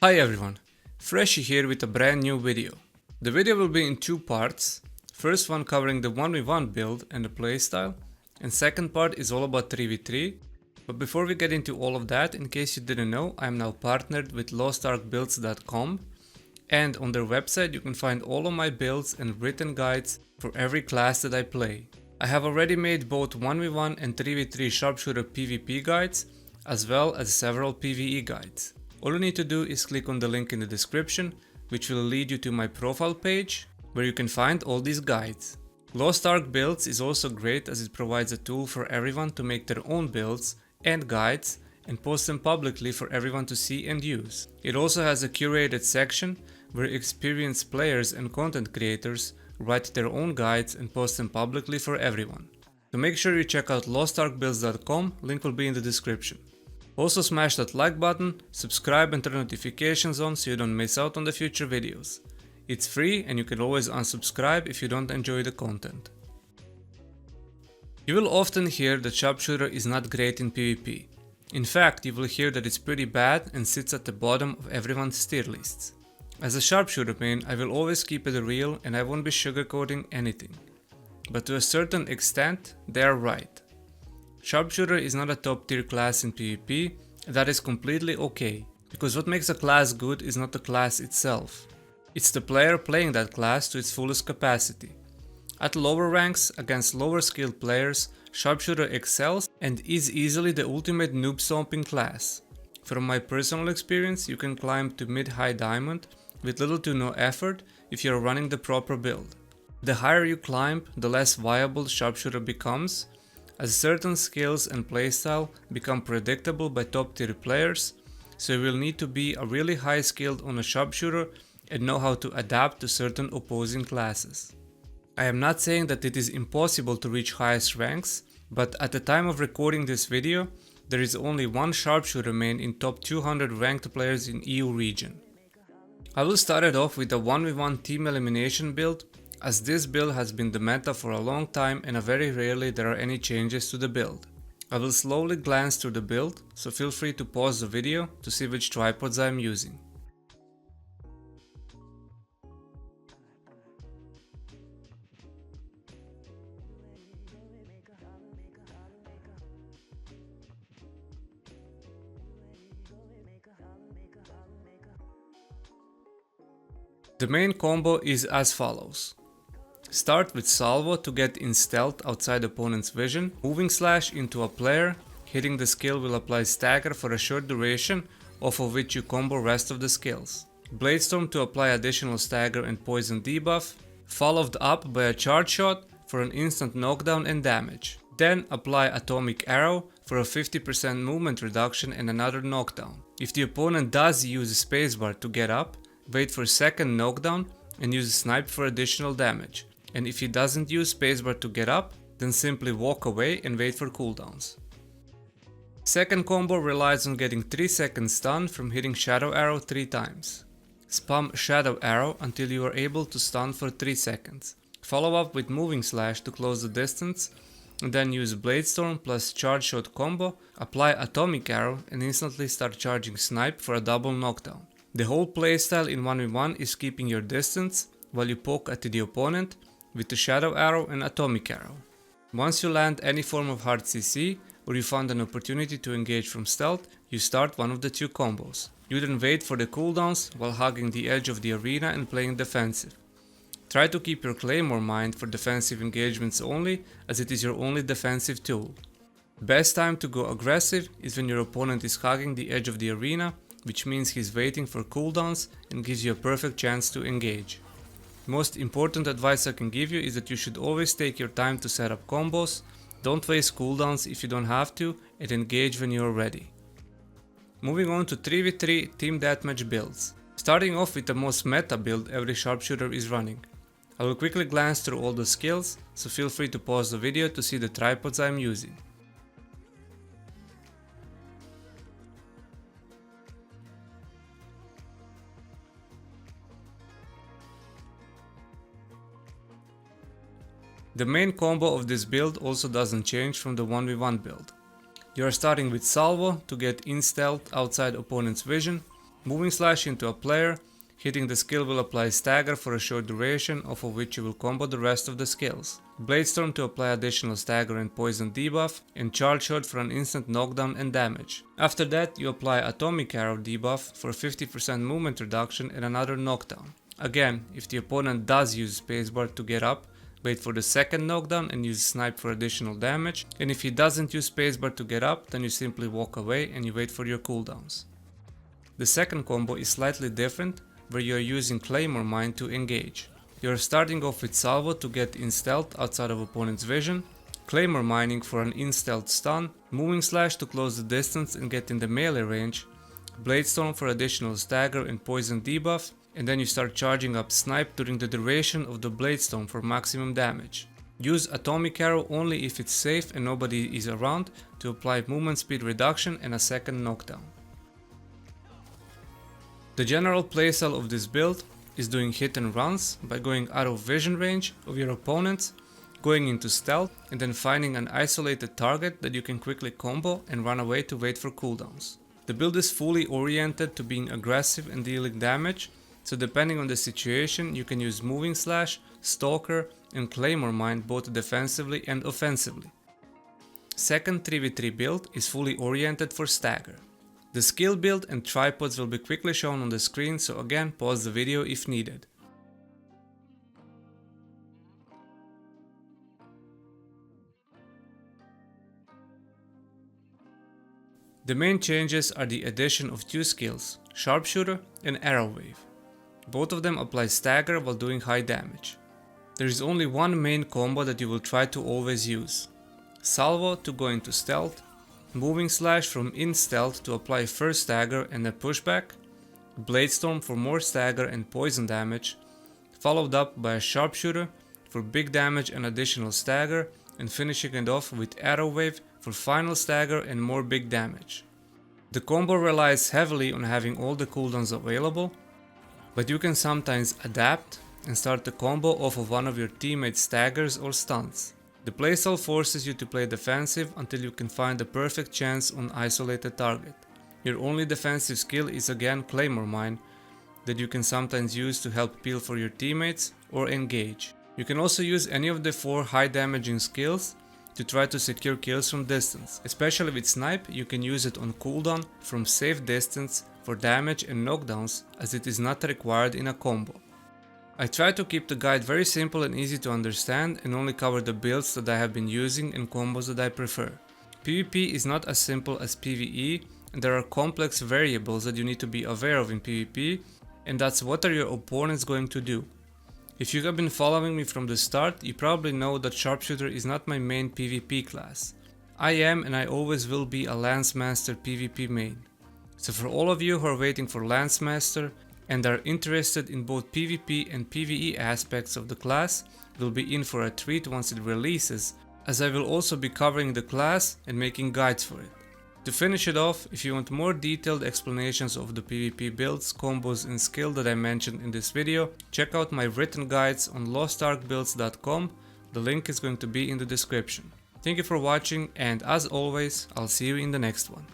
Hi everyone, Freshy here with a brand new video. The video will be in two parts. First one covering the 1v1 build and the playstyle, and second part is all about 3v3. But before we get into all of that, in case you didn't know, I am now partnered with LostArkBuilds.com, and on their website you can find all of my builds and written guides for every class that I play. I have already made both 1v1 and 3v3 Sharpshooter PVP guides, as well as several PvE guides. All you need to do is click on the link in the description, which will lead you to my profile page, where you can find all these guides. Lost Ark Builds is also great as it provides a tool for everyone to make their own builds and guides and post them publicly for everyone to see and use. It also has a curated section where experienced players and content creators write their own guides and post them publicly for everyone. So make sure you check out lostarkbuilds.com, link will be in the description. Also smash that like button, subscribe and turn notifications on so you don't miss out on the future videos. It's free and you can always unsubscribe if you don't enjoy the content. You will often hear that Sharpshooter is not great in PvP. In fact, you will hear that it's pretty bad and sits at the bottom of everyone's tier lists. As a Sharpshooter main, I will always keep it real and I won't be sugarcoating anything. But to a certain extent, they are right. Sharpshooter is not a top tier class in PvP, and that is completely okay, because what makes a class good is not the class itself. It's the player playing that class to its fullest capacity. At lower ranks, against lower skilled players, Sharpshooter excels and is easily the ultimate noob stomping class. From my personal experience, you can climb to mid-high diamond with little to no effort if you are running the proper build. The higher you climb, the less viable Sharpshooter becomes, as certain skills and playstyle become predictable by top tier players, so you will need to be a really high skilled on a Sharpshooter and know how to adapt to certain opposing classes. I am not saying that it is impossible to reach highest ranks, but at the time of recording this video, there is only one Sharpshooter main in top 200 ranked players in EU region. I will start it off with a 1v1 team elimination build, as this build has been the meta for a long time and very rarely there are any changes to the build. I will slowly glance through the build, so feel free to pause the video to see which tripods I am using. The main combo is as follows. Start with salvo to get in stealth outside opponent's vision, moving slash into a player, hitting the skill will apply stagger for a short duration, off of which you combo rest of the skills. Bladestorm to apply additional stagger and poison debuff, followed up by a charge shot for an instant knockdown and damage. Then apply atomic arrow for a 50% movement reduction and another knockdown. If the opponent does use a spacebar to get up, wait for second knockdown and use a snipe for additional damage. And if he doesn't use spacebar to get up, then simply walk away and wait for cooldowns. Second combo relies on getting 3 seconds stun from hitting shadow arrow 3 times. Spam shadow arrow until you are able to stun for 3 seconds. Follow up with moving slash to close the distance, and then use bladestorm plus charge shot combo, apply atomic arrow and instantly start charging snipe for a double knockdown. The whole playstyle in 1v1 is keeping your distance while you poke at the opponent with the shadow arrow and atomic arrow. Once you land any form of hard CC or you found an opportunity to engage from stealth, you start one of the two combos. You then wait for the cooldowns while hugging the edge of the arena and playing defensive. Try to keep your claymore mined for defensive engagements only, as it is your only defensive tool. Best time to go aggressive is when your opponent is hugging the edge of the arena, which means he's waiting for cooldowns and gives you a perfect chance to engage. Most important advice I can give you is that you should always take your time to set up combos, don't waste cooldowns if you don't have to, and engage when you are ready. Moving on to 3v3 team deathmatch builds. Starting off with the most meta build every Sharpshooter is running. I will quickly glance through all the skills, so feel free to pause the video to see the tripods I am using. The main combo of this build also doesn't change from the 1v1 build. You are starting with salvo to get in stealth outside opponent's vision, Moving slash into a player, hitting the skill will apply stagger for a short duration, off of which you will combo the rest of the skills. Blade Storm to apply additional stagger and poison debuff, and Charge Shot for an instant knockdown and damage. After that you apply Atomic Arrow debuff for 50% movement reduction and another knockdown. Again, if the opponent does use spacebar to get up, wait for the second knockdown and use Snipe for additional damage, and if he doesn't use spacebar to get up, then you simply walk away and you wait for your cooldowns. The second combo is slightly different, where you are using Claymore Mine to engage. You are starting off with Salvo to get in stealth outside of opponent's vision, Claymore Mining for an in-stealth stun, Moving Slash to close the distance and get in the melee range, Blade Storm for additional stagger and poison debuff, and then you start charging up Snipe during the duration of the Blade Storm for maximum damage. Use Atomic Arrow only if it's safe and nobody is around to apply movement speed reduction and a second knockdown. The general playstyle of this build is doing hit and runs by going out of vision range of your opponents, going into stealth, and then finding an isolated target that you can quickly combo and run away to wait for cooldowns. The build is fully oriented to being aggressive and dealing damage, so depending on the situation you can use Moving Slash, Stalker and Claymore Mine both defensively and offensively. Second 3v3 build is fully oriented for stagger. The skill build and tripods will be quickly shown on the screen, so again pause the video if needed. The main changes are the addition of two skills, Sharpshooter and Arrow Wave. Both of them apply stagger while doing high damage. There is only one main combo that you will try to always use. Salvo to go into stealth, Moving Slash from in stealth to apply first stagger and a pushback, Blade Storm for more stagger and poison damage, followed up by a Sharpshooter for big damage and additional stagger, and finishing it off with Arrow Wave for final stagger and more big damage. The combo relies heavily on having all the cooldowns available, but you can sometimes adapt and start the combo off of one of your teammates' staggers or stuns. The playstyle forces you to play defensive until you can find the perfect chance on isolated target. Your only defensive skill is again Claymore Mine, that you can sometimes use to help peel for your teammates or engage. You can also use any of the 4 high damaging skills to try to secure kills from distance. Especially with Snipe, you can use it on cooldown from safe distance for damage and knockdowns, as it is not required in a combo. I try to keep the guide very simple and easy to understand and only cover the builds that I have been using and combos that I prefer. PvP is not as simple as PvE, and there are complex variables that you need to be aware of in PvP, and that's what are your opponents going to do. If you have been following me from the start, you probably know that Sharpshooter is not my main PvP class. I am and I always will be a Lancemaster PvP main. So for all of you who are waiting for Lancemaster and are interested in both PvP and PvE aspects of the class, will be in for a treat once it releases, as I will also be covering the class and making guides for it. To finish it off, if you want more detailed explanations of the PvP builds, combos and skill that I mentioned in this video, check out my written guides on lostarkbuilds.com, the link is going to be in the description. Thank you for watching, and as always, I'll see you in the next one.